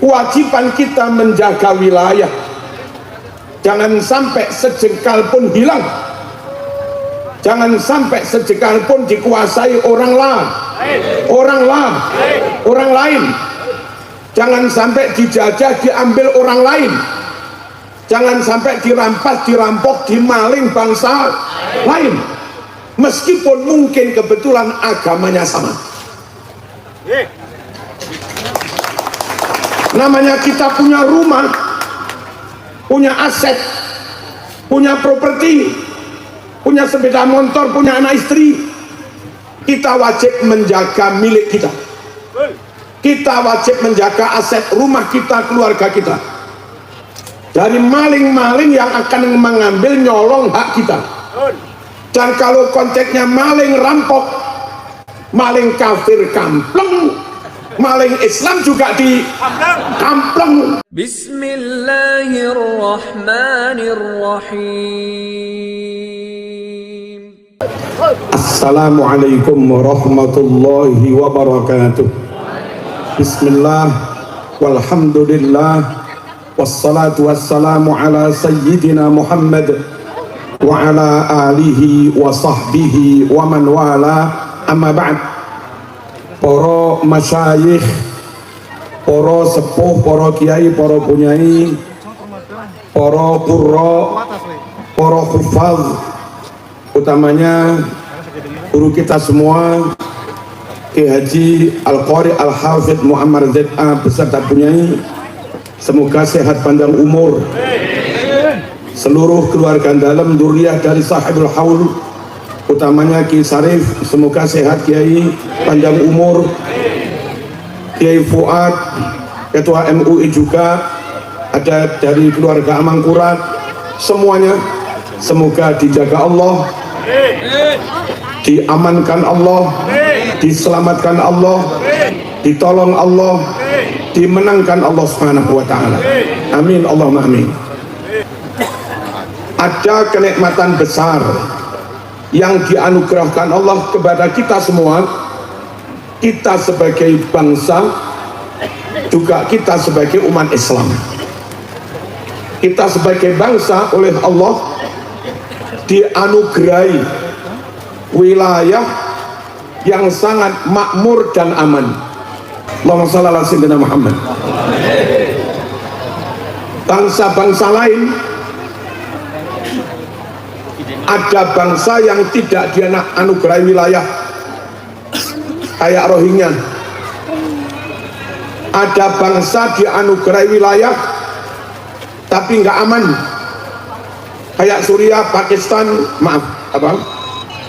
Kewajiban kita menjaga wilayah, jangan sampai sejengkal pun hilang, jangan sampai sejengkal pun dikuasai orang lain, jangan sampai dijajah, diambil orang lain, jangan sampai dirampas, dirampok, dimaling bangsa lain, meskipun mungkin kebetulan agamanya sama. Namanya kita punya rumah, punya aset, punya properti, punya sepeda motor, punya anak istri, kita wajib menjaga milik kita. Kita wajib menjaga aset rumah kita, keluarga kita, dari maling-maling yang akan mengambil, nyolong hak kita. Dan kalau konteksnya maling rampok, maling kafir kampleng, maling Islam juga di kampleng. Bismillahirrahmanirrahim. Assalamualaikum warahmatullahi wabarakatuh. Bismillah, walhamdulillah, wassalatu wassalamu ala sayyidina Muhammad wa ala alihi wa sahbihi wa man wala, amma ba'd. Para masyayikh, para sepuh, para kiai, para bunyai, para qurra, para hufaz, utamanya guru kita semua Ki Haji Al-Qari Al-Hafidh Muhammad Z.A. beserta bunyai, semoga sehat panjang umur. Seluruh keluarga dalam duriyah dari sahibul haul, utamanya Ki Sarif, semoga sehat Kiai, panjang umur. Kiai Fuad, Ketua MUI juga, ada dari keluarga Amangkurat, semuanya semoga dijaga Allah, diamankan Allah, diselamatkan Allah, ditolong Allah, dimenangkan Allah Subhanahu wa ta'ala. Amin, Allahumma amin. Ada kenikmatan besar yang dianugerahkan Allah kepada kita semua, kita sebagai bangsa, juga kita sebagai umat Islam. Kita sebagai bangsa oleh Allah dianugerahi wilayah yang sangat makmur dan aman. Allahumma shalli ala sayyidina Muhammad. Bangsa-bangsa lain, ada bangsa yang tidak dianugerahi wilayah, kayak Rohingya. Ada bangsa dianugerahi wilayah tapi nggak aman, kayak Suriah, Pakistan,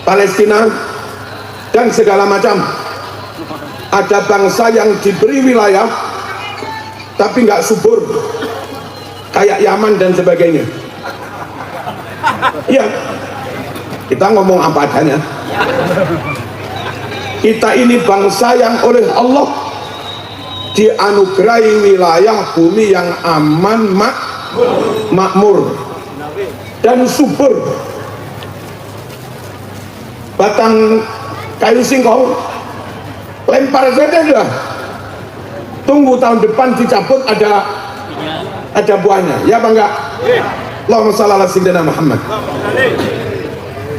Palestina dan segala macam. Ada bangsa yang diberi wilayah tapi nggak subur, kayak Yaman dan sebagainya. Ya, kita ngomong apa adanya. Kita ini bangsa yang oleh Allah dianugerahi wilayah bumi yang aman, makmur dan subur. Batang kayu singkong lempar saja dah, tunggu tahun depan dicabut, ada buahnya, ya apa enggak? Allahumma shalli ala sayyidina Muhammad.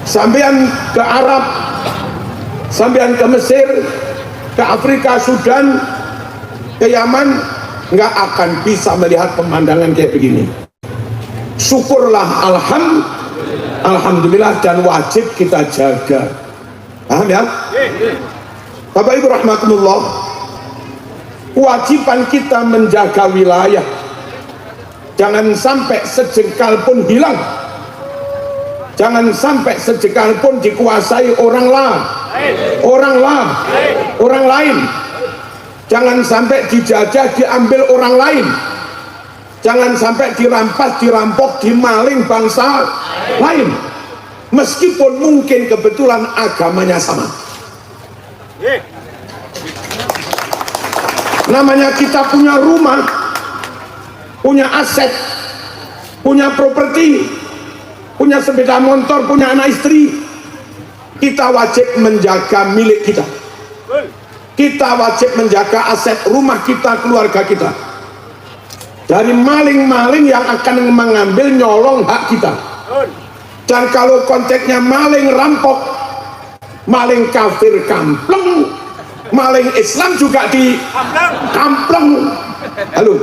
Sampean ke Arab, sampean ke Mesir, ke Afrika, Sudan, ke Yaman, nggak akan bisa melihat pemandangan kayak begini. Syukurlah, alhamdulillah, dan wajib kita jaga. Paham ya? Bapak Ibu rahmatullah, kewajiban kita menjaga wilayah, jangan sampai sejengkal pun hilang, jangan sampai sejengkal pun dikuasai orang lain, jangan sampai dijajah, diambil orang lain, jangan sampai dirampas, dirampok, dimaling bangsa lain, meskipun mungkin kebetulan agamanya sama. Namanya kita punya rumah, punya aset, punya properti, punya sepeda motor, punya anak istri, kita wajib menjaga milik kita. Kita wajib menjaga aset rumah kita, keluarga kita, dari maling-maling yang akan mengambil nyolong hak kita. Dan kalau konteksnya maling rampok, maling kafir kampleng, maling Islam juga di kampleng. Halo.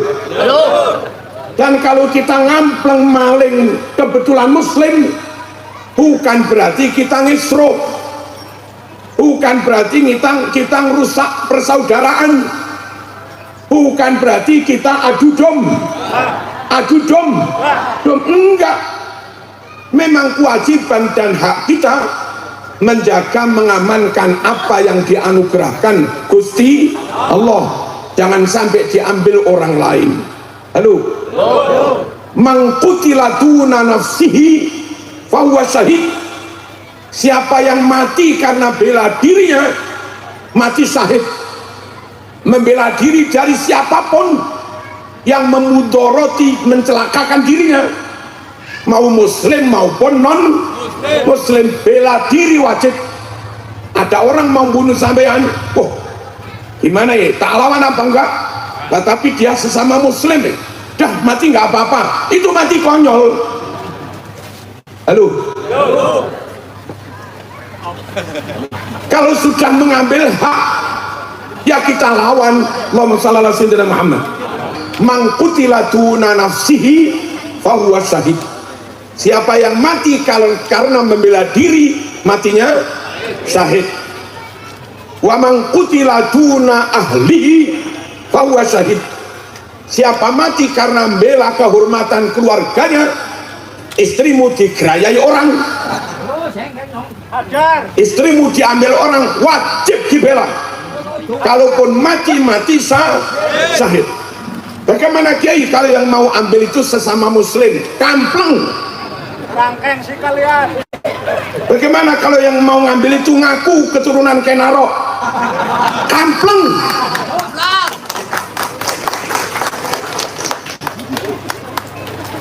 Dan kalau kita ngampleng maling kebetulan muslim, bukan berarti kita ngisro, bukan berarti kita ngerusak persaudaraan, bukan berarti kita adu dom, enggak. Memang kewajiban dan hak kita menjaga, mengamankan apa yang dianugerahkan Gusti Allah, jangan sampai diambil orang lain. Halo. Mangkutila duna nafsihi fahuwa syahid. Siapa yang mati karena bela dirinya, mati syahid. Membela diri dari siapapun yang memudoroti, mencelakakan dirinya, mau muslim maupun non muslim, bela diri wajib. Ada orang mau bunuh sampean, gimana ya, tak lawan apa enggak? Tapi dia sesama muslim, dah mati nggak apa-apa, itu mati konyol. Halo. Kalau sudah mengambil hak, ya kita lawan. Allahumma shalli ala sayyidina Muhammad. Man qutila duna nafsihi fahuwa syahid. Siapa yang mati karena membela diri, matinya syahid. Wa man qutila duna ahlihi fahuwa syahid. Siapa mati karena membela kehormatan keluarganya, istrimu digerayai orang, istrimu diambil orang, wajib dibela. Kalaupun mati syahid. Bagaimana kiai kalau yang mau ambil itu sesama muslim, kampleng rangkeng si kalian. Bagaimana kalau yang mau ngambil itu ngaku keturunan Kenaro, kampleng.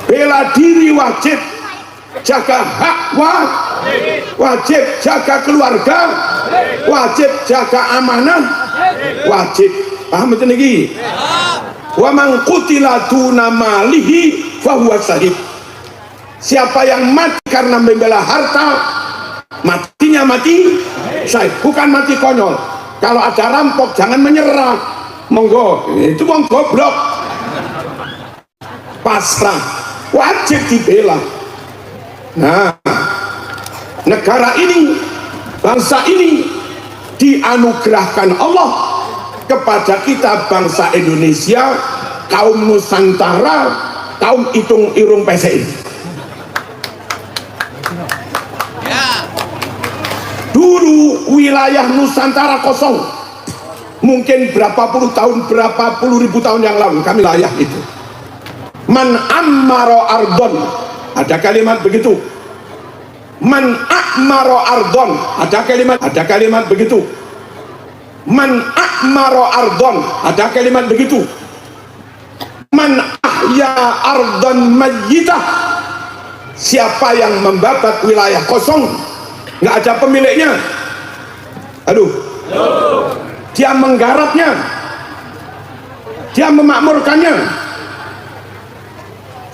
Bela diri wajib, jaga hak wajib, jaga keluarga wajib, jaga amanah wajib. Paham itu lagi? Wa man qutila duna malihi fahuwa syahid. Siapa yang mati karena membela harta, matinya mati syahid, bukan mati konyol. Kalau ada rampok jangan menyerah, monggo, itu wong goblok, pasrah, wajib dibela. Nah, negara ini, bangsa ini dianugerahkan Allah kepada kita, bangsa Indonesia, kaum Nusantara, kaum Itung Irung PSI. Dulu wilayah Nusantara kosong, mungkin berapa puluh ribu tahun yang lalu kami layak itu. Man ammaro ardon, ada kalimat begitu. Man akmaro ardon, ada kalimat begitu. Man akmaro ardon, ada kalimat begitu. Man ahya ardon mayyitah, siapa yang membabat wilayah kosong, nggak ada pemiliknya, aduh, dia menggarapnya, dia memakmurkannya,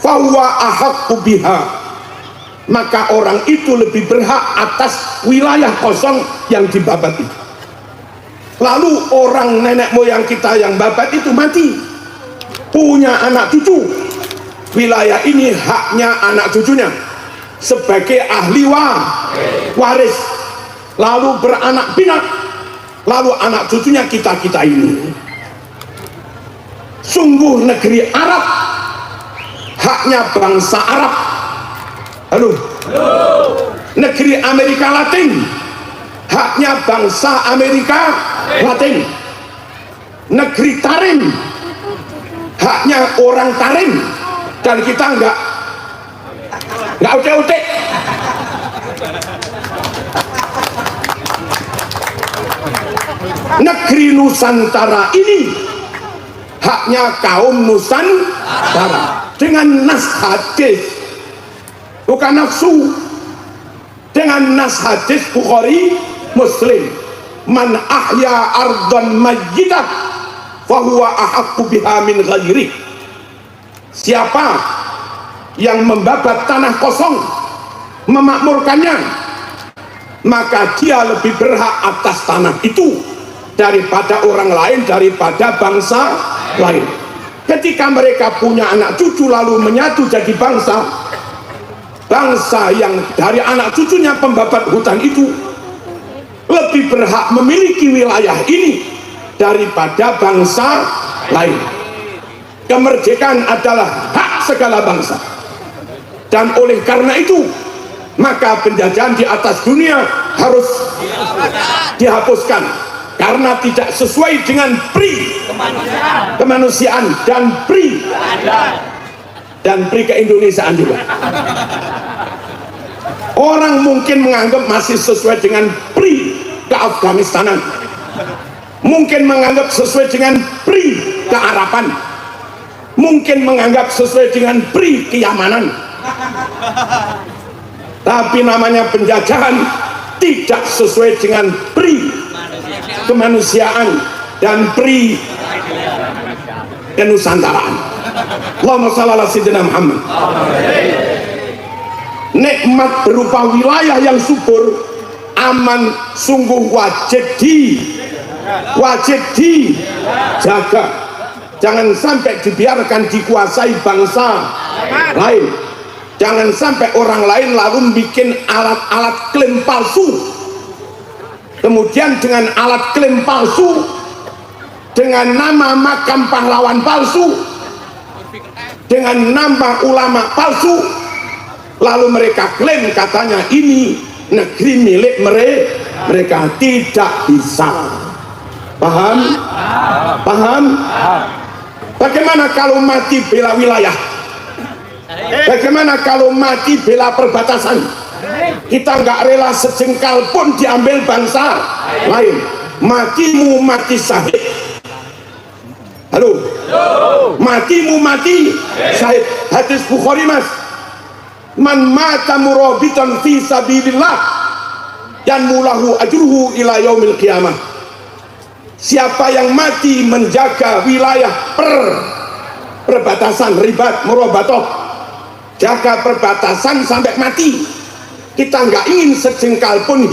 fahuwa ahaqqu biha, maka orang itu lebih berhak atas wilayah kosong yang dibabat itu. Lalu orang nenek moyang kita yang babat itu mati, punya anak cucu, wilayah ini haknya anak cucunya sebagai ahli waris, lalu beranak pinak, lalu anak cucunya kita ini. Sungguh negeri Arab haknya bangsa Arab. Halo. Negeri Amerika Latin haknya bangsa Amerika Latin. Negeri Tarim haknya orang Tarim, dan kita enggak utek-utek. Negeri Nusantara ini haknya kaum Nusantara dengan nas hadis, bukan nafsu, dengan nas hadis Bukhari Muslim. Man ahya ardhan mayyitah fahuwa ahaqqu biha min ghairi. Siapa yang membabat tanah kosong, memakmurkannya, maka dia lebih berhak atas tanah itu daripada orang lain, daripada bangsa lain. Ketika mereka punya anak cucu lalu menyatu jadi bangsa, bangsa yang dari anak cucunya pembabat hutan itu lebih berhak memiliki wilayah ini daripada bangsa lain. Kemerdekaan adalah hak segala bangsa, dan oleh karena itu maka penjajahan di atas dunia harus dihapuskan karena tidak sesuai dengan pri kemanusiaan dan pri keindonesiaan juga. Orang mungkin menganggap masih sesuai dengan pri keafganistanan, mungkin menganggap sesuai dengan pri kearaban, mungkin menganggap sesuai dengan pri keyamanan. Tapi namanya penjajahan tidak sesuai dengan pri kemanusiaan dan pri kenusantaraan. Allahumma shalli ala sayyidina Muhammad. Nikmat berupa wilayah yang subur, aman, sungguh wajib dijaga. Jangan sampai dibiarkan dikuasai bangsa lain. Jangan sampai orang lain lalu bikin alat-alat klaim palsu, kemudian dengan alat klaim palsu, dengan nama makam pahlawan palsu, dengan nama ulama palsu, lalu mereka klaim katanya ini negeri milik mereka. Tidak bisa. Paham? Bagaimana kalau mati bela wilayah? Bagaimana kalau mati bela perbatasan? Kita nggak rela sejengkal pun diambil bangsa lain. Matimu mati syahid. Halo? Matimu mati syahid. Hadis Bukhari, Mas. Man mata murabitan fi sabilillah yanmulahu ajruhu ila yaumil qiyamah. Siapa yang mati menjaga wilayah perbatasan, ribat, murabatoh, jaga perbatasan sampai mati, kita nggak ingin sejengkal pun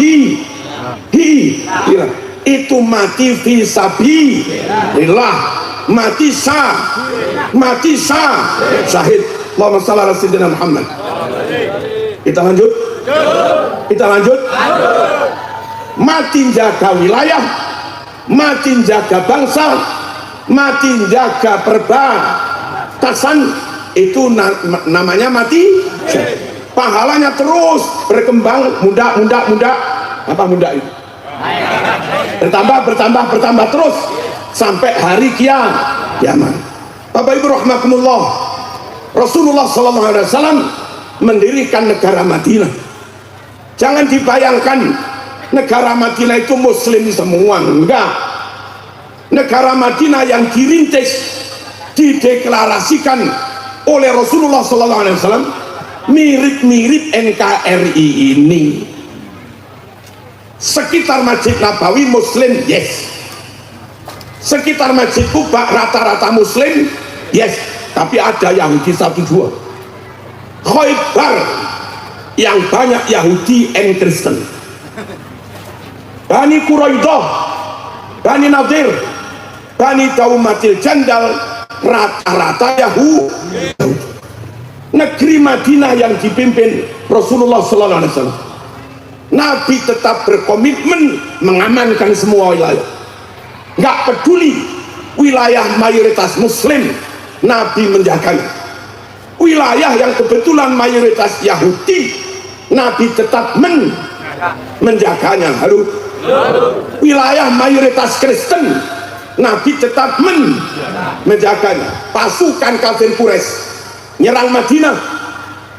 itu mati fi sabilillah, mati syahid. Allahumma shalli ala sayyidina Muhammad. Kita lanjut. Mati jaga wilayah, mati jaga bangsa, mati jaga perbatasan, itu namanya mati. Pahalanya terus berkembang, muda apa muda itu bertambah terus sampai hari kiamat. Bapak Ibu rahimakumullah, Rasulullah SAW mendirikan negara Madinah. Jangan dibayangkan negara Madinah itu muslim semua, enggak. Negara Madinah yang dirintis, dideklarasikan oleh Rasulullah SAW mirip-mirip NKRI ini. Sekitar Masjid Nabawi muslim, yes. Sekitar Masjid Kuba rata-rata muslim, yes. Tapi ada Yahudi 1-2. Khaybar yang banyak Yahudi and Kristen. Bani Quraidah, Bani Nadir, Bani Daumatil Jandal, rata-rata Yahudi. Negeri Madinah yang dipimpin Rasulullah SAW, Nabi tetap berkomitmen mengamankan semua wilayah. Nggak peduli wilayah mayoritas Muslim, Nabi menjaganya. Wilayah yang kebetulan mayoritas Yahudi, Nabi tetap menjaganya. Halo. Wilayah mayoritas Kristen, Nabi tetap menjaganya. Pasukan kafir Quraisy nyerang Madinah,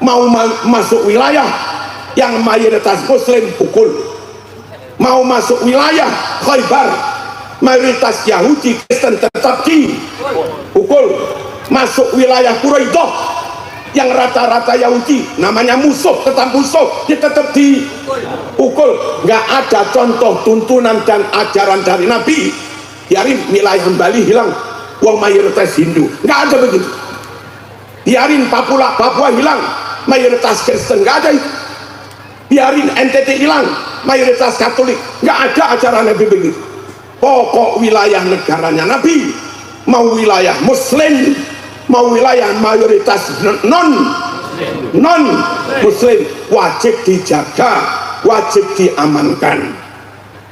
mau masuk wilayah yang mayoritas Muslim, pukul. Mau masuk wilayah Khaybar, mayoritas Yahudi Kristen, tetap dipukul. Masuk wilayah Quraidah yang rata-rata Yahudi, namanya musuh, tetap musuh, dia tetap dipukul. Nggak ada contoh tuntunan dan ajaran dari Nabi biarin wilayah Bali hilang, wong mayoritas Hindu, nggak ada begitu. Biarin Papua hilang, mayoritas Kristen, nggak ada itu. Biarin NTT hilang, mayoritas Katolik, nggak ada acara Nabi begitu. Pokok wilayah negaranya Nabi, mau wilayah Muslim, mau wilayah mayoritas non Muslim, wajib dijaga, wajib diamankan.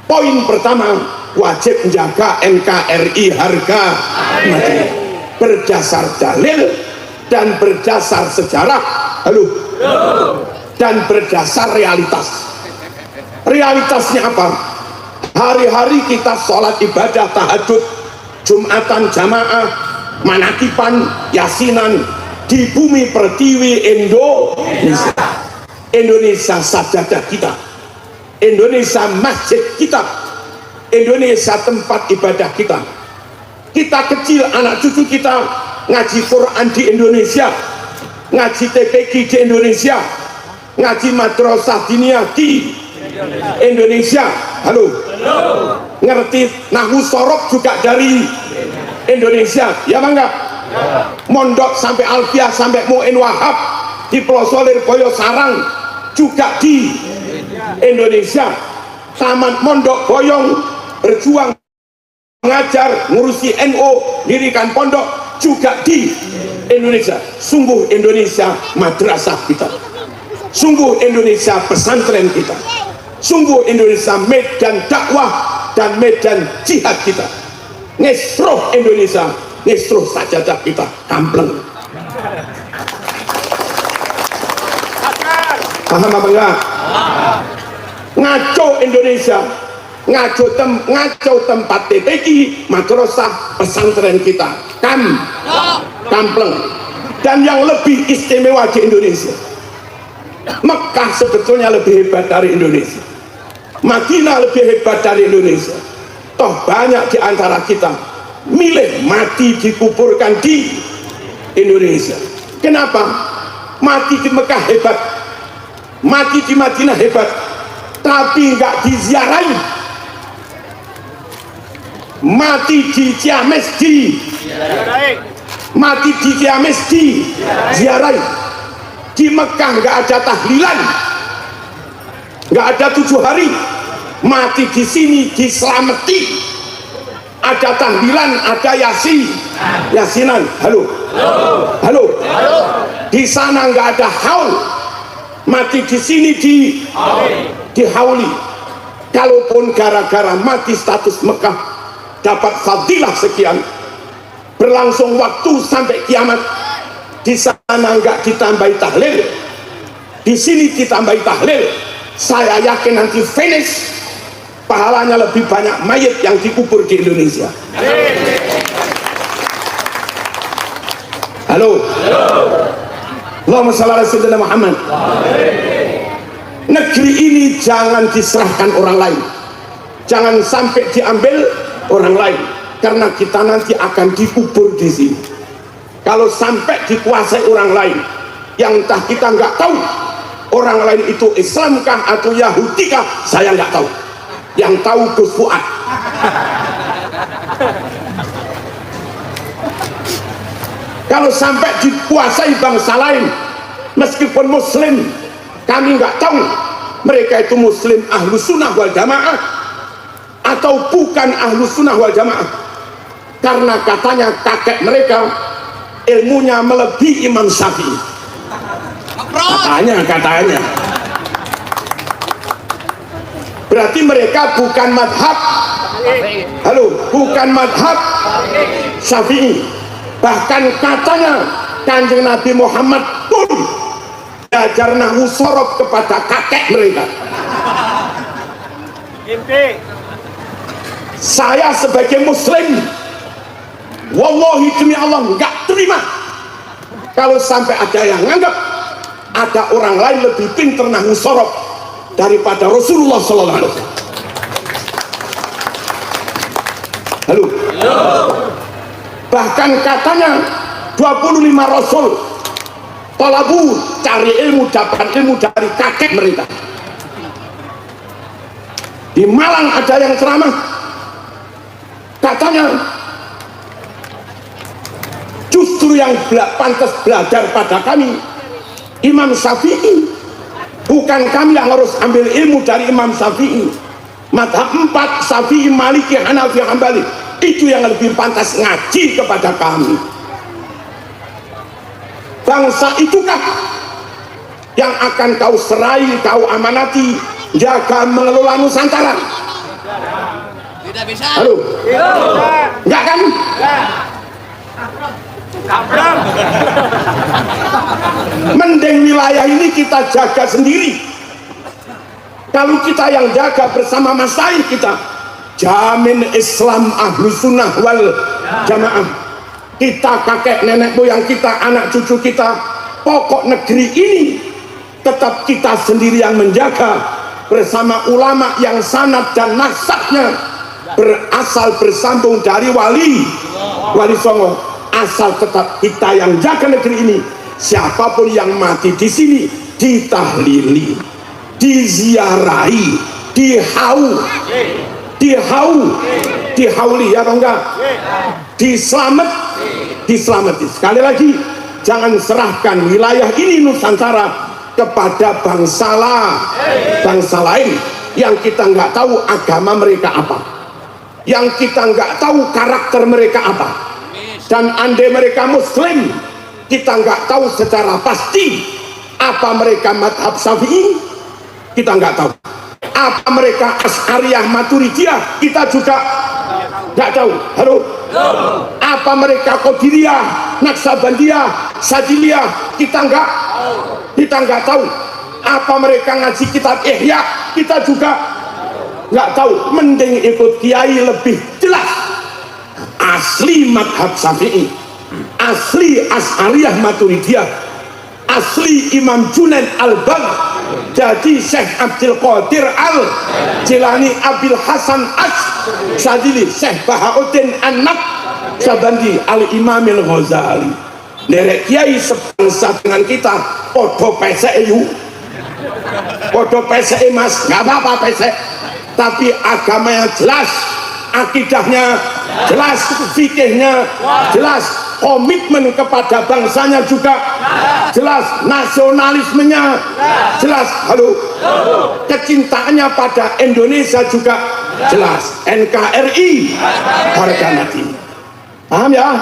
Poin pertama, wajib menjaga NKRI harga mati berdasar dalil dan berdasar sejarah, dan berdasar realitas. Realitasnya apa? Hari-hari kita sholat ibadah tahajud, Jumatan jamaah, manakipan, yasinan di bumi pertiwi Indonesia sajadah kita, Indonesia masjid kita, Indonesia tempat ibadah kita. Kita kecil, anak cucu kita ngaji Quran di Indonesia, ngaji TPQ di Indonesia, ngaji madrasah diniyah di Indonesia. Halo. Ngerti nahwu sorof juga dari Indonesia, ya bangga. Mondok sampai Alfiah sampai Mu'in Wahab di Plosolir Boyo Sarang juga di Indonesia. Taman Mondok Boyong berjuang mengajar, ngurusi NO, dirikan pondok juga di Indonesia. Sungguh Indonesia madrasah kita, sungguh Indonesia pesantren kita, sungguh Indonesia medan dakwah dan medan jihad kita. Ngesroh Indonesia, ngesroh sajadah kita kampleng. Paham apa enggak? Ngaco Indonesia, ngaco tempat TPQ, madrasah, pesantren kita kampleng. Dan yang lebih istimewa di Indonesia, Mekah sebetulnya lebih hebat dari Indonesia, Madinah lebih hebat dari Indonesia. Toh banyak di antara kita milih mati dikuburkan di Indonesia. Kenapa? Mati di Mekah hebat, mati di Madinah hebat, tapi nggak diziarahi. Mati di Ciamis di mati di Ciamis di ziarahi. Di Mekah nggak ada tahlilan, nggak ada 7 hari. Mati di sini diselamati, ada tahlilan, ada yasinan. Halo. Di sana nggak ada haul, mati di sini dihauli. Kalaupun gara-gara mati status Mekah dapat fadilah sekian, berlangsung waktu sampai kiamat. Di sana nggak ditambahi tahlil, di sini ditambahi tahlil. Saya yakin nanti finish pahalanya lebih banyak mayat yang dikubur di Indonesia. Halo. Allahumma shalli ala sayyidina Muhammad. Negeri ini jangan diserahkan orang lain, jangan sampai diambil orang lain, karena kita nanti akan dikubur di sini. Kalau sampai dikuasai orang lain yang entah kita nggak tahu orang lain itu Islamkah atau Yahudikah, saya nggak tahu. Yang tahu Gus Fuad. Kalau sampai dikuasai bangsa lain meskipun Muslim, kami nggak tahu mereka itu Muslim Ahlus Sunnah wal Jamaah atau bukan Ahlus Sunnah wal Jamaah, karena katanya kakek mereka ilmunya melebihi Imam Syafi'i. Katanya berarti mereka bukan madhab, bukan madhab Syafi'i. Bahkan katanya Kanjeng Nabi Muhammad pun belajar nahwu sorof kepada kakek mereka. Saya sebagai Muslim, wallahi demi Allah nggak terima kalau sampai ada yang nganggap ada orang lain lebih pintar nahwu sorof daripada Rasulullah sallallahu alaihi wasallam. Halo. Bahkan katanya 25 Rasul talabu, cari ilmu, dapat ilmu dari kakek mereka. Di Malang ada yang ceramah, katanya Justru yang pantas belajar pada kami Imam Syafi'i, bukan kami yang harus ambil ilmu dari Imam Syafi'i. Mazhab 4 Syafi'i, Maliki, Hanafi, Hambali, itu yang lebih pantas ngaji kepada kami. Bangsa itukah yang akan kau serai, kau amanati, jaga mengelola Nusantara? Tidak bisa. Halo? Enggak kan? Mending wilayah ini kita jaga sendiri. Kalau kita yang jaga bersama masyayikh kita, jamin Islam Ahlus Sunnah wal Jamaah. Kita, kakek nenek moyang kita, anak cucu kita, pokok negeri ini tetap kita sendiri yang menjaga bersama ulama yang sanad dan nasabnya berasal bersambung dari wali songo. Asal tetap kita yang jaga negeri ini. Siapapun yang mati di sini ditahlili, diziarahi, dihauli ya atau enggak? Diselamati. Sekali lagi, jangan serahkan wilayah ini Nusantara kepada bangsa lain yang kita nggak tahu agama mereka apa, yang kita nggak tahu karakter mereka apa. Dan andai mereka Muslim, kita nggak tahu secara pasti apa mereka mazhab Syafi'i, kita nggak tahu. Apa mereka Asy'ariyah Maturidiyah, kita juga nggak tahu. Halo? Apa mereka Qadiriyah, Naksabandiyah, Sadiliyah, kita nggak tahu. Apa mereka ngaji kitab Ihya, kita juga nggak tahu. Mending ikut kiai lebih jelas. Asli madhab Syafi'i, asli Asy'ariyah Maturidiyah, asli Imam Junaid Al-Baghdadi, Syekh Abdul Qadir Al-Jilani, Abil Hasan As-Sadili, Syekh Bahauddin An-Naqsyabandi, Al-Imam Al-Ghazali. Derek kiai sebangsa dengan kita, podo pesek mas, nggak apa-apa pesek, tapi agamanya jelas, akidahnya jelas, fikihnya jelas, komitmen kepada bangsanya juga jelas, nasionalismenya jelas. Halo? Kecintaannya pada Indonesia juga jelas. NKRI harga mati. Paham ya?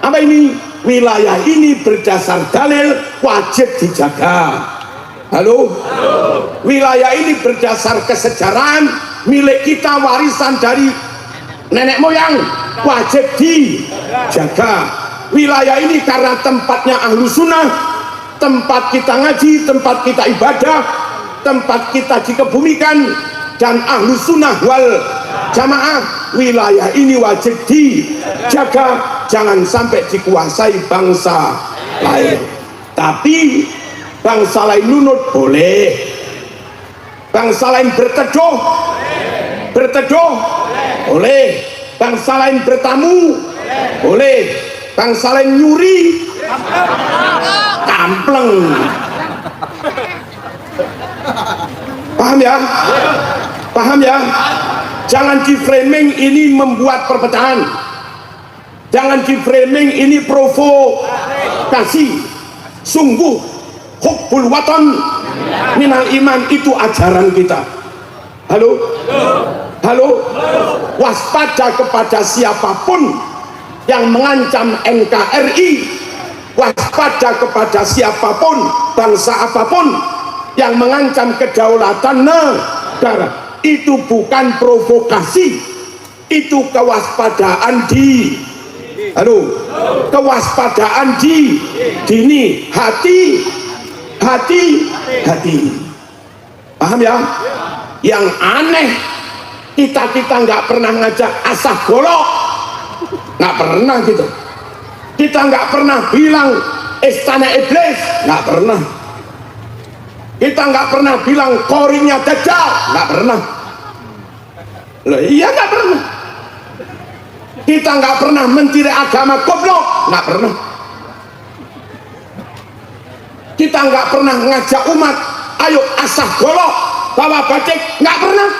Apa ini? Wilayah ini berdasar dalil wajib dijaga. Halo? Wilayah ini berdasar kesejarahan milik kita, warisan dari nenek moyang, wajib dijaga. Wilayah ini karena tempatnya Ahlus Sunnah, tempat kita ngaji, tempat kita ibadah, tempat kita dikebumikan, dan Ahlus Sunnah wal Jamaah. Wilayah ini wajib dijaga, jangan sampai dikuasai bangsa lain. Tapi bangsa lain nunut boleh, bangsa lain berteduh boleh, bangsa lain bertamu boleh, bangsa lain nyuri kampleng. Paham ya? Jangan di framing ini membuat perpecahan, jangan di framing ini provokasi. Sungguh hubbul watan minal iman, itu ajaran kita. Halo? Waspada kepada siapapun yang mengancam NKRI, waspada kepada siapapun, bangsa apapun yang mengancam kedaulatan negara. Itu bukan provokasi, itu kewaspadaan kewaspadaan dini, hati. Paham ya? Yang aneh, kita nggak pernah ngajak asah golok, nggak pernah gitu. Kita nggak pernah bilang istana iblis, nggak pernah. Kita nggak pernah bilang koringnya dajjal, nggak pernah. Loh, iya nggak pernah. Kita nggak pernah mentiri agama goblok, nggak pernah. Kita nggak pernah ngajak umat ayo asah golok, bawa batik, nggak pernah.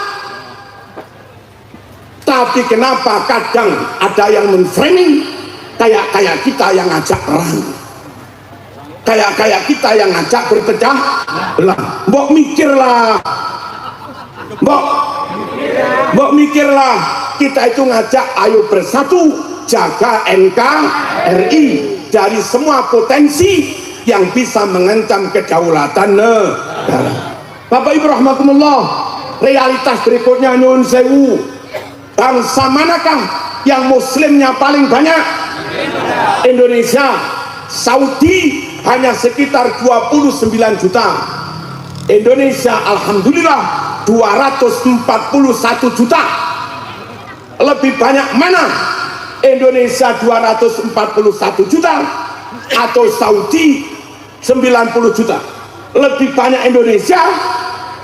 Tapi kenapa kadang ada yang menframing, kayak kita yang ngajak perang, kayak kita yang ngajak berpecah belah. Mbok mikirlah, kita itu ngajak ayo bersatu jaga NKRI dari semua potensi yang bisa mengancam kedaulatan negara. Bapak Ibu rahimakumullah, realitas berikutnya nyun sewu, bangsa manakah yang muslimnya paling banyak? Indonesia. Saudi hanya sekitar 29 juta. Indonesia alhamdulillah 241 juta. Lebih banyak mana? Indonesia 241 juta atau Saudi 90 juta? Lebih banyak Indonesia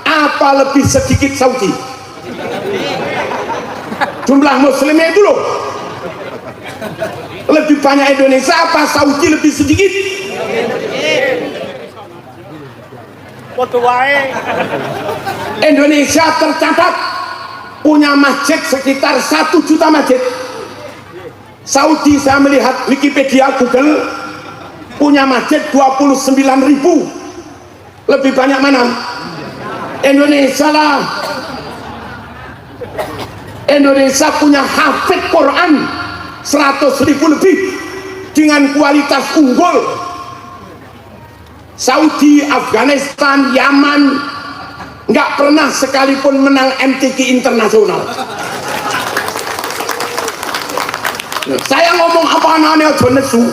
apa lebih sedikit Saudi? Jumlah muslimnya itu loh. Lebih banyak Indonesia apa Saudi lebih sedikit? Indonesia tercatat punya masjid sekitar 1 juta masjid. Saudi saya melihat Wikipedia Google punya masjid 29.000. Lebih banyak mana? Indonesia lah. Indonesia punya hafid Quran 100.000 lebih dengan kualitas unggul. Saudi, Afghanistan, Yaman nggak pernah sekalipun menang MTQ internasional. Saya ngomong apa anaknya aja nesu.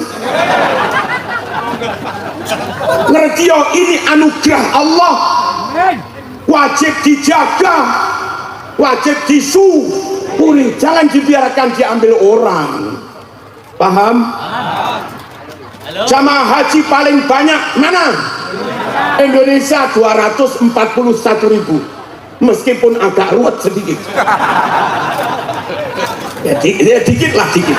Ngerti yo, ini anugerah Allah, wajib dijaga, wajib disyukuri, jangan dibiarkan diambil orang. Paham? Jamaah haji paling banyak mana? Indonesia 241.000, meskipun agak ruwet sedikit. Ya, dikit lah, dikit.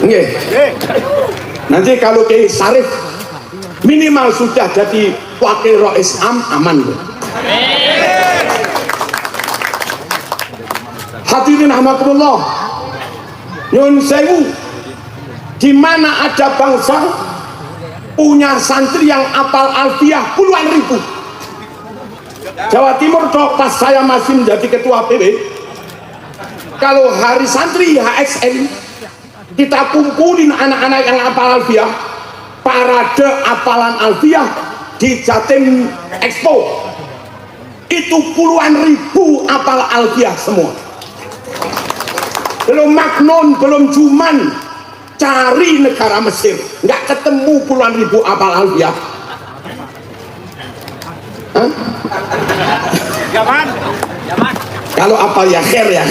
Nggih. Nanti kalau Kiai Sarif minimal sudah jadi wakil Rais Am, aman. Hadirin rahmatullah, nyun sewu, di mana ada bangsa punya santri yang apal alfiah puluhan ribu. Jawa Timur toh, pas saya masih menjadi ketua PB, kalau hari santri HXN kita kumpulin anak-anak yang apal alfiah, parade apalan alfiah di Jatim Expo, itu puluhan ribu apal alfiah semua. Belum maknun, belum cuman cari negara Mesir, nggak ketemu puluhan ribu apal alfiah. Zaman. Kalau apal ya khair ya.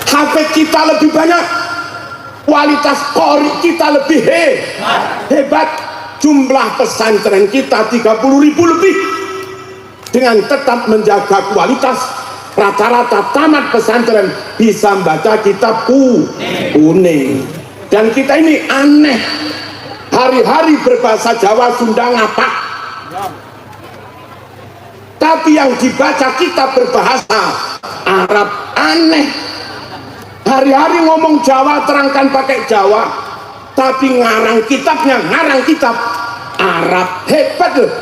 Hafid kita lebih banyak, kualitas qori kita lebih hebat. Jumlah pesantren kita 30.000 lebih. Dengan tetap menjaga kualitas, rata-rata tamat pesantren bisa membaca kitab kuning. Dan kita ini aneh, hari-hari berbahasa Jawa Sunda ngapak, tapi yang dibaca kitab berbahasa Arab. Aneh, hari-hari ngomong Jawa terangkan pakai Jawa, tapi ngarang kitabnya ngarang kitab Arab. Hebat loh.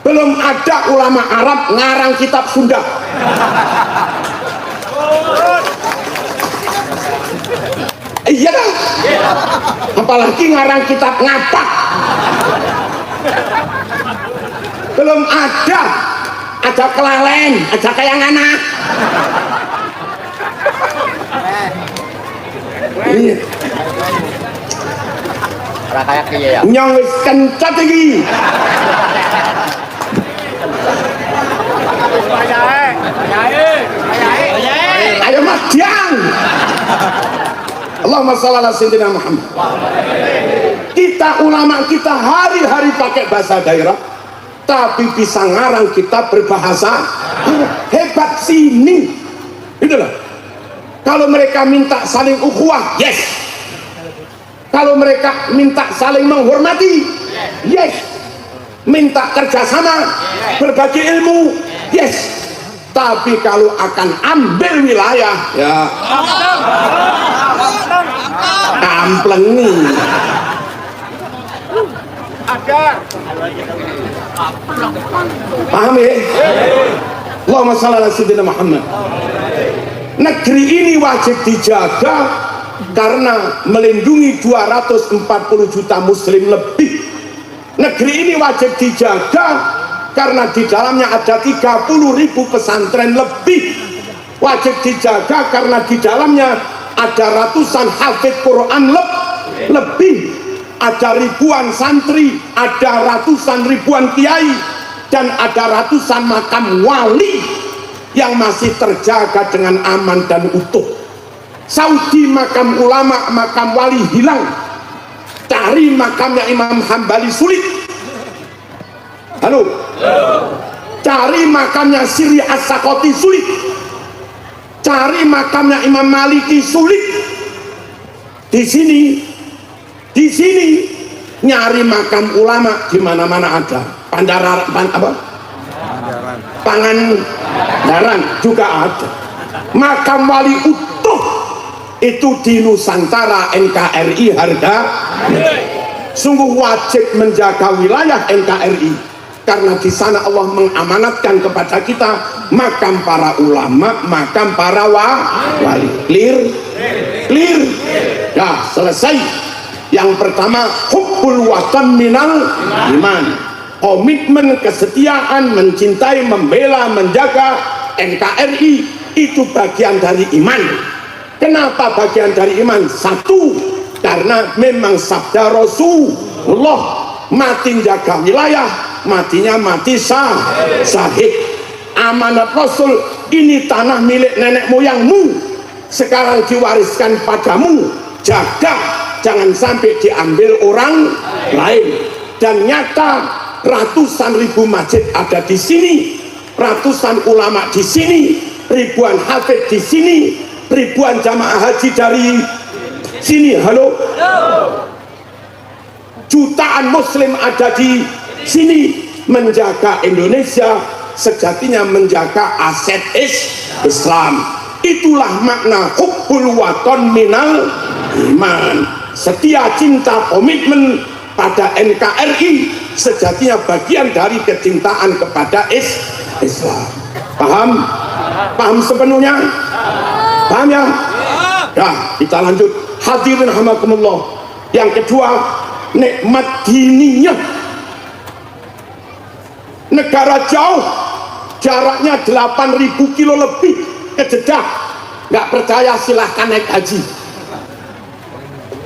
Belum ada ulama Arab ngarang kitab Sunda. Iya kan? Apalagi ngarang kitab ngapak. Belum ada kelalen, ada kayak anak. Iya. Ora kayak kiye ya. Nyong wis kencet iki. Ayo Mas Diang. Allahumma shalli ala sayyidina Muhammad. Kita ulama kita hari-hari pakai bahasa daerah, tapi bisa ngarang kitab berbahasa hebat sini. Itulah. Kalau mereka minta saling ukhuwah, yes. Kalau mereka minta saling menghormati, yes. Minta kerjasama, berbagi ilmu, yes, tapi kalau akan ambil wilayah ya kamplengi. Paham ya? Allahumma shalli ala sayyidina Muhammad. Negeri ini wajib dijaga karena melindungi 240 juta muslim lebih. Negeri ini wajib dijaga karena di dalamnya ada 30.000 pesantren lebih. Wajib dijaga karena di dalamnya ada ratusan hafid Quran lebih. Ada ribuan santri, ada ratusan ribuan kiai, dan ada ratusan makam wali yang masih terjaga dengan aman dan utuh. Saudi makam ulama, makam wali hilang. Cari makamnya Imam Hambali sulit. Halo? Cari makamnya Siri As-Sakoti sulit. Cari makamnya Imam Maliki sulit. Di sini nyari makam ulama di mana-mana ada. Pangandaran juga ada. Makam wali utuh itu di Nusantara NKRI harga. Sungguh wajib menjaga wilayah NKRI karena di sana Allah mengamanatkan kepada kita makam para ulama, makam para wali. Clear? Ya, selesai. Yang pertama, hubbul watan minal iman. Komitmen, kesetiaan, mencintai, membela, menjaga NKRI itu bagian dari iman. Kenapa bagian dari iman? Satu, karena memang sabda Rasulullah, mati jaga wilayah, matinya mati syahid. Amanat Rasul, ini tanah milik nenek moyangmu, sekarang diwariskan padamu, jaga. Jangan sampai diambil orang lain. Dan nyata ratusan ribu masjid ada di sini, ratusan ulama di sini, ribuan hafid di sini, ribuan jamaah haji dari sini. Halo? Jutaan muslim ada di sini. Menjaga Indonesia sejatinya menjaga aset Islam. Itulah makna hubbul waton minal iman. Setia, cinta, komitmen pada NKRI sejatinya bagian dari kecintaan kepada Islam. Paham? Paham sepenuhnya? Paham ya? Ya, kita lanjut. Hadirin rahimakumullah. Yang kedua, nikmat diniyah. Negara jauh, jaraknya 8.000 kilo lebih ke Jeddah. Nggak percaya silahkan naik haji.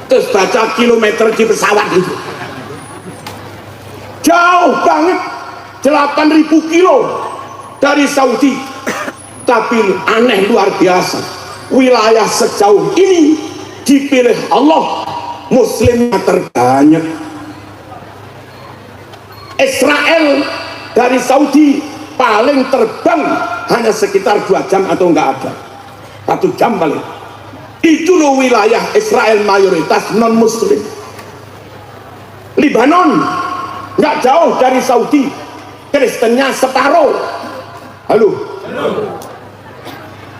Terus baca kilometer di pesawat itu. Jauh banget, 8.000 kilo dari Saudi. Tapi aneh luar biasa, wilayah sejauh ini dipilih Allah, muslimnya terbanyak. Israel dari Saudi paling terbang hanya sekitar 2 jam atau enggak ada, 1 jam paling. Itu loh wilayah Israel mayoritas non muslim. Libanon nggak jauh dari Saudi, Kristennya separuh. Halo?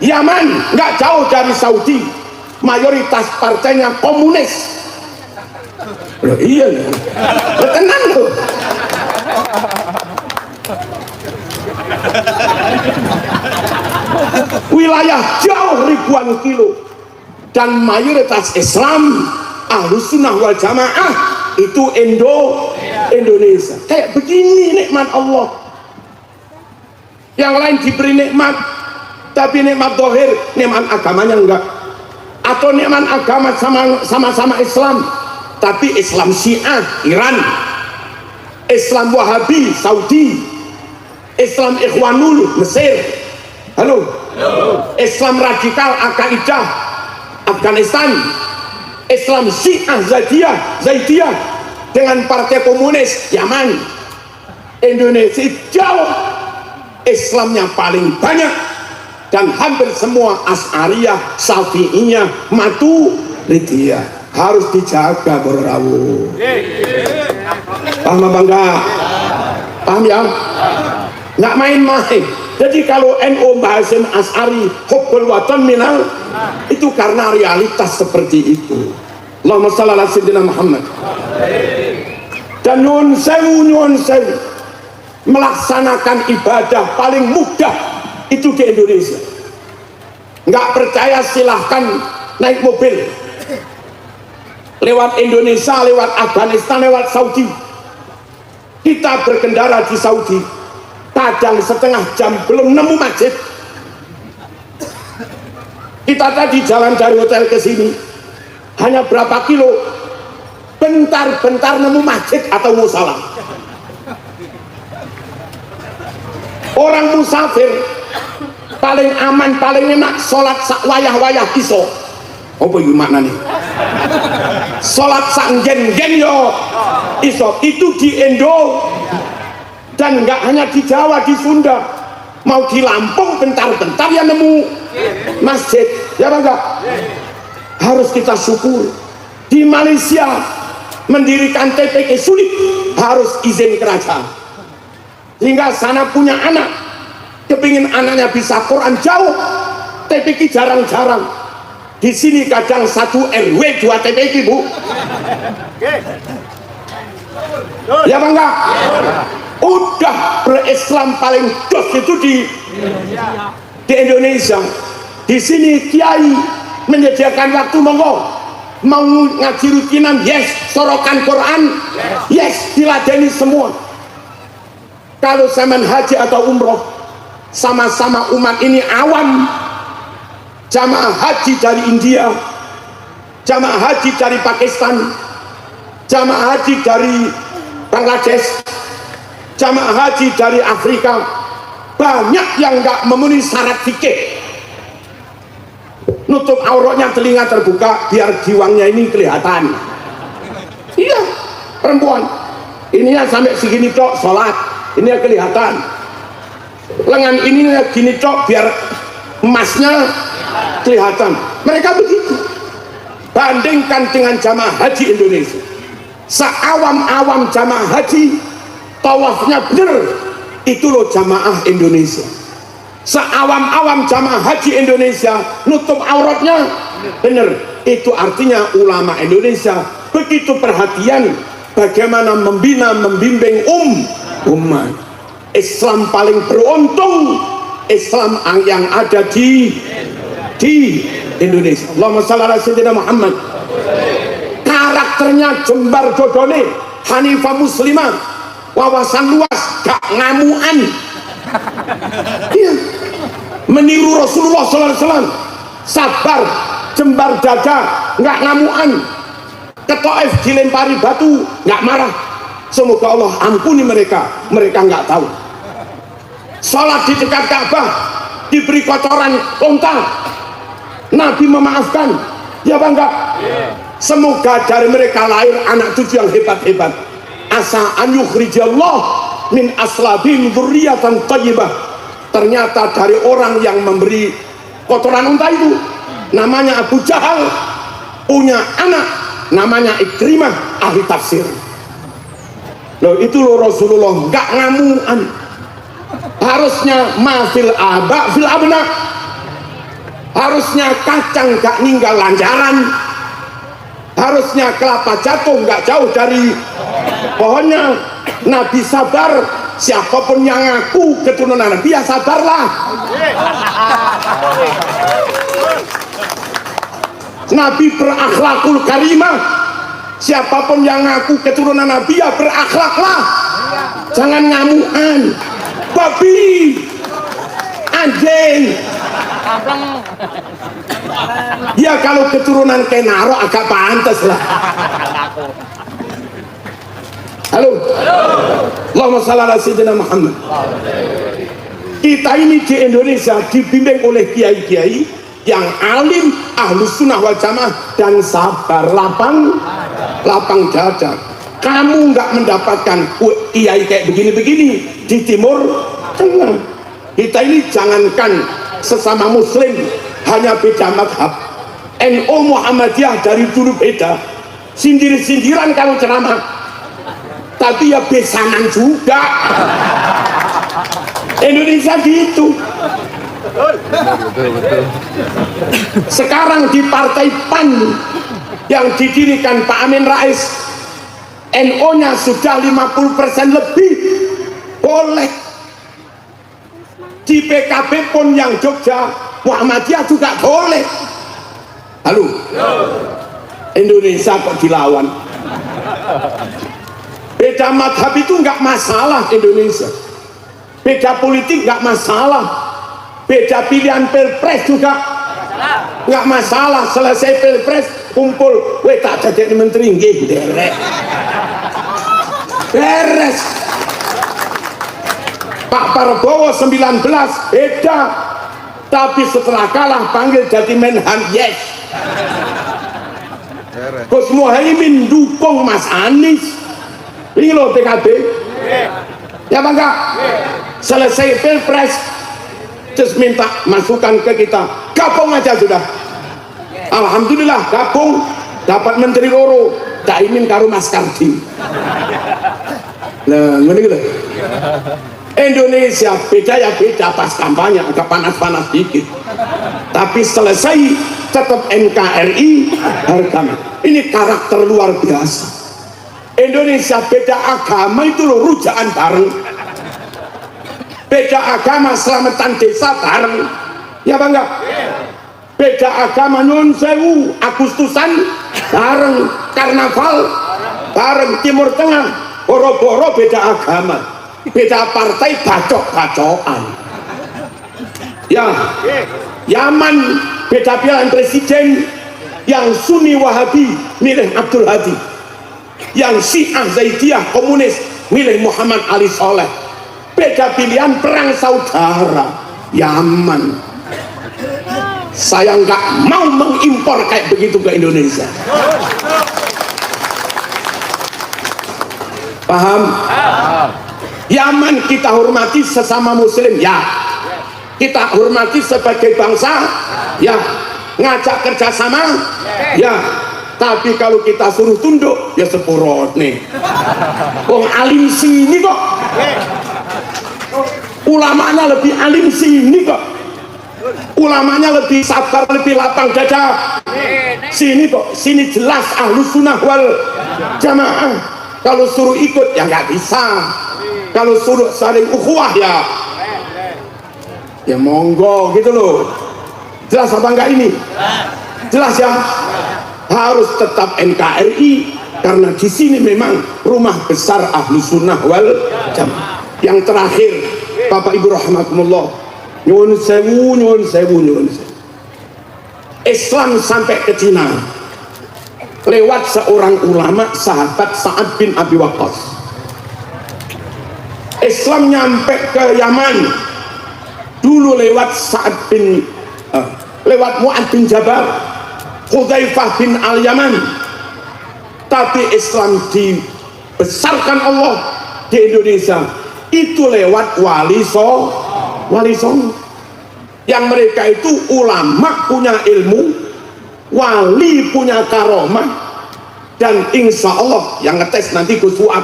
Yaman nggak jauh dari Saudi, mayoritas partainya komunis. Loh, iya loh, tenang loh. Wilayah jauh ribuan kilo. Dan mayoritas Islam Ahlus Sunnah wal Jamaah itu Indonesia. Kayak begini nikmat Allah. Yang lain diberi nikmat, tapi nikmat dohir, nikmat agamanya enggak. Atau nikmat agama sama-sama Islam, tapi Islam Syiah Iran, Islam Wahabi Saudi, Islam Ikhwanul Mesir. Halo? Islam radikal Al-Qaeda Afghanistan, Islam Syiah Zaidiyah dengan partai komunis Yaman. Indonesia jauh, Islamnya paling banyak dan hampir semua Asy'ariyah, Syafi'iyah, Maturidiyah. Harus dijaga bro. Paham apa enggak? Paham ya? Nggak main-main. Jadi kalau NU bahasin As'ari hubbul watan minal, itu karena realitas seperti itu. Allahumma shalli ala sayyidina Muhammad. Dan nyuwun sewu melaksanakan ibadah paling mudah itu di Indonesia. Nggak percaya silahkan naik mobil lewat Indonesia, lewat Afghanistan, lewat Saudi. Kita berkendara di Saudi kadang setengah jam belum nemu masjid. Kita tadi jalan dari hotel ke sini hanya berapa kilo, bentar-bentar nemu masjid atau musola. Orang musafir paling aman, paling enak sholat sak wayah-wayah iso. Apa itu maknanya? Sholat sak gen-gen yo iso. Itu di Indo, dan nggak hanya di Jawa, di Sunda, mau di Lampung bentar-bentar ya nemu masjid, ya enggak? Harus kita syukur. Di Malaysia mendirikan TPQ sulit, harus izin kerajaan. Sehingga sana punya anak, kepingin anaknya bisa Quran jauh, TPQ jarang-jarang. Di sini kadang 1 RW 2 TPQ, Bu. Ya enggak? Udah berislam paling dos itu di Indonesia. Di sini kiai menyediakan waktu, monggo mau ngaji rutinan, yes. Sorokan Quran, yes. Diladeni semua. Kalau zaman haji atau umroh, sama-sama umat ini awam. Jamaah haji dari India, jamaah haji dari Pakistan, jamaah haji dari Bangladesh, jamaah haji dari Afrika, banyak yang nggak memenuhi syarat fikih. Nutup auratnya, telinga terbuka biar giwangnya ini kelihatan. Iya, perempuan ininya sampai segini tok sholat, ini kelihatan. Lengan ini gini tok biar emasnya kelihatan. Mereka begitu. Bandingkan dengan jamaah haji Indonesia, seawam-awam jamaah haji, tawafnya bener, itu loh jamaah Indonesia. Seawam-awam jamaah haji Indonesia, nutup auratnya bener, itu artinya ulama Indonesia begitu perhatian bagaimana membina, membimbing umat Islam. Paling beruntung Islam yang ada di Indonesia. Allahumma shalli ala sayyidina Muhammad. Karakternya jembar dodone, hanifah muslimah, wawasan luas, gak ngamuan. Iya. Meniru Rasulullah SAW, sabar, jembar dada, gak ngamuan. Ke Taif dilempari batu, gak marah. Semoga Allah ampuni mereka, mereka gak tahu. Salat di dekat Ka'bah diberi kotoran unta, Nabi memaafkan, ya bangga. Semoga dari mereka lahir anak cucu yang hebat-hebat. Asa an yukhrijallah min aslabim dzurriyyatan thayyibah. Ternyata dari orang yang memberi kotoran unta itu, namanya Abu Jahal, punya anak namanya Ikrimah, ahli tafsir. Loh, itu loh Rasulullah nggak ngamuan. Harusnya mafil aba fil abna, harusnya kacang gak ninggal lanjaran, harusnya kelapa jatuh gak jauh dari pohonnya. Nabi sabar, siapapun yang ngaku keturunan Nabi ya sabarlah. Nabi berakhlakul karimah, siapapun yang ngaku keturunan Nabi ya berakhlaklah. Jangan ngamuan, babi, anjing. Ya kalau keturunan Kenaro agak pantas lah. Halo. Allahumma shalli ala sayyidina Muhammad. Kita ini di Indonesia dibimbing oleh kiai-kiai yang alim, ahlus sunnah wal jamaah, dan sabar, lapang dada. Kamu nggak mendapatkan kiai kayak begini-begini di Timur Tengah. Kita ini jangankan sesama muslim, hanya beda mazhab. NU Muhammadiyah dari dulu beda, sindir-sindiran kalau ceramah, tapi ya besanan juga. Indonesia gitu. Sekarang di Partai PAN yang didirikan Pak Amin Rais, NO-nya sudah 50% lebih. Boleh. Di PKB pun yang Jogja, Muhammadiyah juga boleh. Halo, Indonesia kok dilawan? Beda madhab itu nggak masalah Indonesia. Beda politik nggak masalah. Beda pilihan pilpres juga nggak masalah. Selesai pilpres kumpul, weh tak jadi menteri nggih, beres. Pak Prabowo 19 beda, tapi setelah kalah panggil jadi Menhan, yes. Gus Muhaimin dukung Mas Anies, ini loh PKB, ya bangga. Selesai pilpres terus minta masukan ke kita, gabung aja sudah. Alhamdulillah gabung, dapat menteri loro, Caimin karo Mas Kardi. Nah, ngene gitu. Indonesia beda ya beda, pas kampanye agak panas-panas dikit, tapi selesai tetap NKRI harga. Ini karakter luar biasa. Indonesia beda agama itu loh, rujaan bareng. Beda agama selamatan desa bareng, ya bangga. Beda agama nyun sewu Agustusan bareng, karnaval bareng, Timur Tengah boro-boro beda agama. Beda partai bacok-bacokan. Ya, Yaman beda pilihan presiden, yang Sunni Wahabi milih Abdul Hadi, yang Syiah Zaidiyah komunis milih Muhammad Ali Soleh. Beda pilihan perang saudara. Yaman, saya nggak mau mengimpor kayak begitu ke Indonesia. Paham? Yaman kita hormati sesama muslim, ya. Kita hormati sebagai bangsa, ya. Ngajak kerjasama, ya. Tapi kalau kita suruh tunduk, ya sepurot nih. Wong alim sini kok, ulamanya lebih alim sini kok, ulamanya lebih sabar, lebih lapang dada sini kok. Sini jelas Ahlus Sunnah wal Jamaah. Kalau suruh ikut ya nggak bisa. Kalau suruh saling ukhuwah ya monggo gitu loh. Jelas apa enggak ini? Jelas ya. Harus tetap NKRI karena di sini memang rumah besar Ahlus Sunnah wal Jamaah. Yang terakhir, Bapak Ibu rahimakumullah, nyuwun sewu. Islam sampai ke Cina lewat seorang ulama, sahabat Sa'ad bin Abi Waqqas. Islam nyampe ke Yaman dulu lewat lewat Mu'ad bin Jabal, Hudzaifah bin Al-Yaman. Tapi Islam dibesarkan Allah di Indonesia itu lewat wali songo, yang mereka itu ulama punya ilmu, wali punya karomah, dan insya Allah yang ngetes nanti Gus Fuad.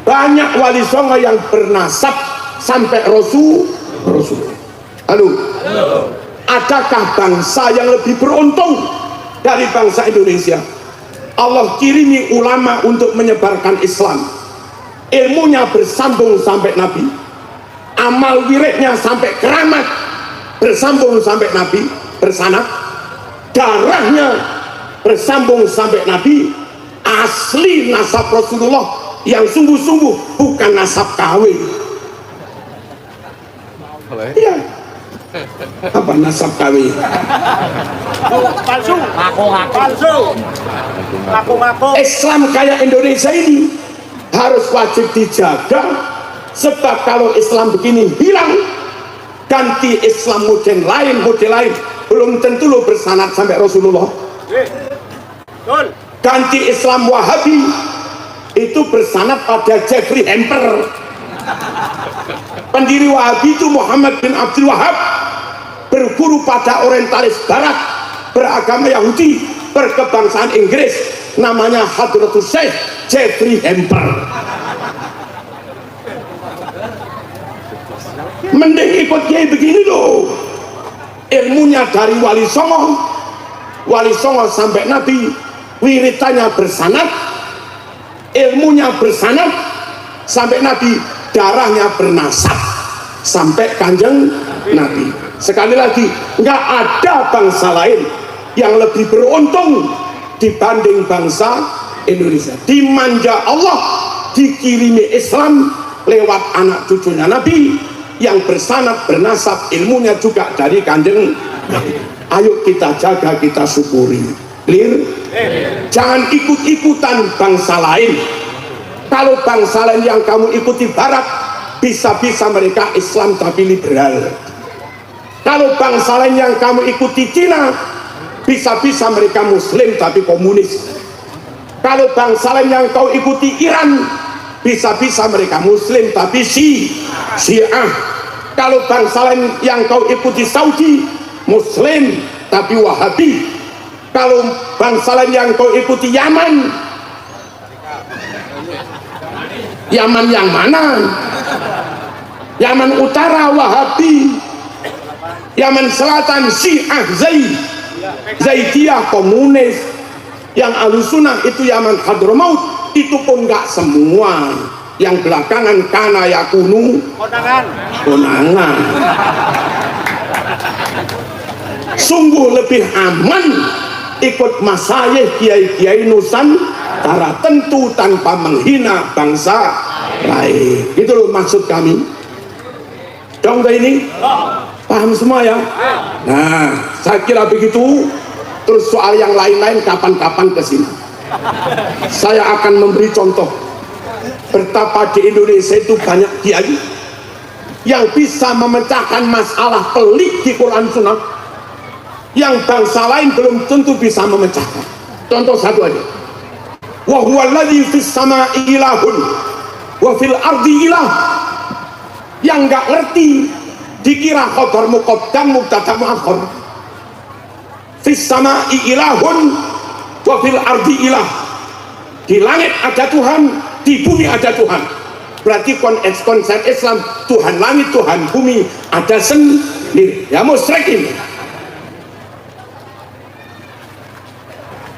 Banyak wali songo yang bernasab sampai Rasul. Halo. Adakah bangsa yang lebih beruntung dari bangsa Indonesia? Allah kirimi ulama untuk menyebarkan Islam, ilmunya bersambung sampai Nabi, amal wiridnya sampai keramat bersambung sampai Nabi, bersanad, darahnya bersambung sampai Nabi, asli nasab Rasulullah yang sungguh-sungguh, bukan nasab kawin. Iya. Apa nasab kawin? Palsu. Ngaku. Islam kayak Indonesia ini harus wajib dijaga, sebab kalau Islam begini hilang, ganti Islam model lain, belum tentu lo bersanad sampai Rasulullah. Ganti Islam Wahabi itu bersanad pada Jeffrey Hamper. Pendiri Wahabi itu Muhammad bin Abdul Wahab, berguru pada orientalis barat, beragama Yahudi, berkebangsaan Inggris, namanya Hadratus Syekh Jeffrey Hamper. ikut kiai begini loh, ilmunya dari Wali Songo sampai Nabi, wiritannya bersanad, ilmunya bersanad sampai Nabi, darahnya bernasab sampai kanjeng Nabi. Sekali lagi, nggak ada bangsa lain yang lebih beruntung dibanding bangsa Indonesia. Dimanja Allah, dikirimi Islam lewat anak cucunya Nabi yang bersanad bernasab, ilmunya juga dari kanjeng Nabi. Ayo kita jaga, kita syukuri. Clear? Jangan ikut-ikutan bangsa lain. Kalau bangsa lain yang kamu ikuti barat, bisa-bisa mereka Islam tapi liberal. Kalau bangsa lain yang kamu ikuti Cina, bisa-bisa mereka Muslim tapi komunis. Kalau bangsa lain yang kau ikuti Iran, bisa-bisa mereka Muslim tapi Syiah. Kalau bangsa lain yang kau ikuti Saudi, Muslim tapi Wahabi. Kalau bangsa lain yang kau ikuti Yaman yang mana? Yaman Utara Wahabi, Yaman Selatan Syiah Zaidiyah komunis, yang Ahlussunnah itu Yaman Hadramaut, itu pun nggak semua. Yang belakangan kana yakunu konangan. Sungguh lebih aman ikut masayih kiai-kiai Nusantara, tentu tanpa menghina bangsa lain. Itu loh maksud kami. Dong ini paham semua ya? Nah, saya kira begitu. Terus soal yang lain-lain kapan-kapan kesini. Saya akan memberi contoh betapa di Indonesia itu banyak kiai yang bisa memecahkan masalah pelik di Quran Sunnah yang bangsa lain belum tentu bisa memecahkan. Contoh satu aja. Wa huwallazi fis sama'i ilahun wa fil ardi ilah. Yang nggak ngerti dikira khabar muqaddam mubtada muakhar. Fis sama'i ilahun wa fil ardi ilah. Di langit ada Tuhan, di bumi ada Tuhan. Berarti konsep Islam Tuhan langit, Tuhan bumi ada sendiri. Ya musyrik ini.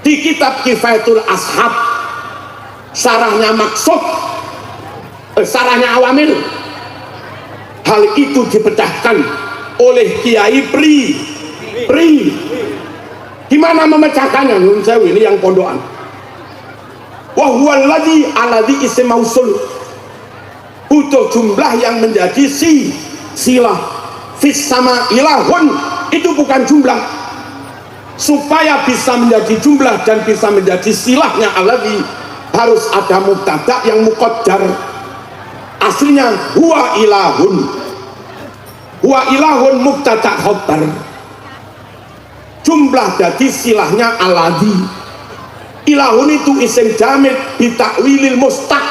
Di kitab Kifayatul Ashab, sarahnya Maksud, sarahnya Awamil, hal itu dipecahkan oleh Kiai Pri. Gimana memecahkannya? Nun sewu ini yang pondokan. Wa huwallazi alladzi isim mausul, butuh jumlah yang menjadi silah. Fis sama ilahun, itu bukan jumlah. Supaya bisa menjadi jumlah dan bisa menjadi silahnya alladzi, harus ada mubtada yang muqaddar. Aslinya huwa ilahun mubtada khabar. Jumlah jadi silahnya alladzi. Ilahun itu isim jamid bitakwilil mustaq,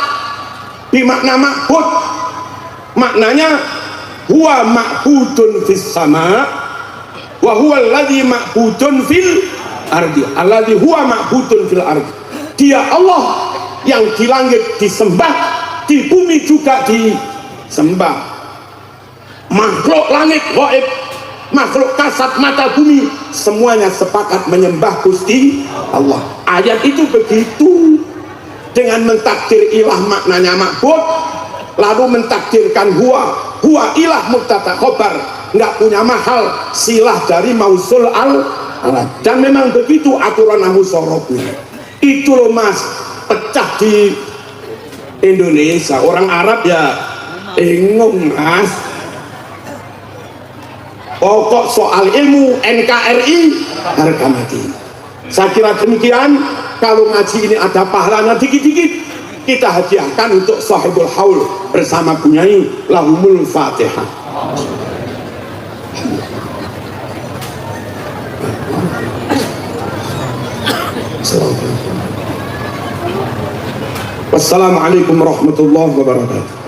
bimakna ma'bud. Maknanya huwa ma'budun fis sama wa huwa alladzi ma'budun fil ardi. Alladzi huwa ma'budun fil ardi. Dia Allah yang di langit disembah, di bumi juga disembah. Makhluk langit gaib, makhluk kasat mata bumi, semuanya sepakat menyembah Gusti Allah. Ayat itu begitu, dengan mentakdir ilah maknanya ma'bud, lalu mentakdirkan huwa ilah mubtada khobar, nggak punya mahal, silah dari mausul al-alad. Dan memang begitu aturan nahwu sorobnya. Itu loh mas, pecah di Indonesia. Orang Arab ya bingung mas. Pokok soal ilmu NKRI harga mati. Saya kira demikian. Kalau ngaji ini ada pahalanya dikit-dikit, kita hadiahkan untuk sahibul haul bersama Bunyai. Lahumul Fatihah. Wassalamualaikum warahmatullahi wabarakatuh.